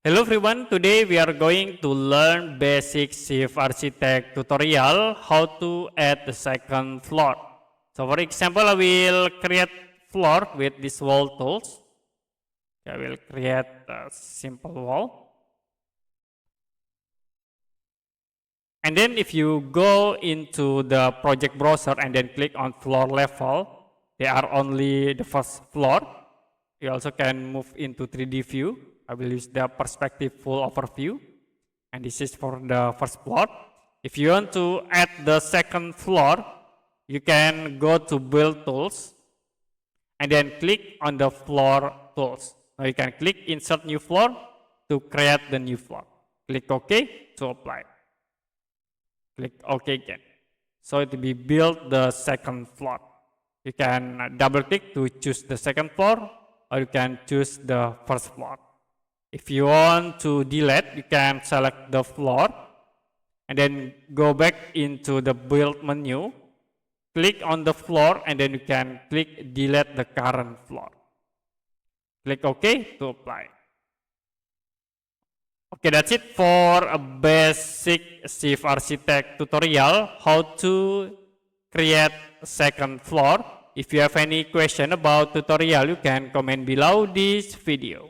Hello everyone, today we are going to learn basic Shift Architect tutorial how to add the second floor. So for example, I will create floor with this wall tools. I will create a simple wall. And then if you go into the project browser and then click on floor level, they are only the first floor. You also can move into 3D view. I will use the perspective full overview, and this is for the first floor. If you want to add the second floor, you can go to build tools and then click on the floor tools. Now you can click insert new floor to create the new floor. Click OK to apply. Click OK again. So it will be build the second floor. You can double click to choose the second floor, or you can choose the first floor. If you want to delete, you can select the floor and then go back into the build menu, click on the floor, and then you can click delete the current floor. Click OK to apply. Okay, that's it for a basic Shift Architect tutorial how to create a second floor. If you have any question about tutorial, you can comment below this video.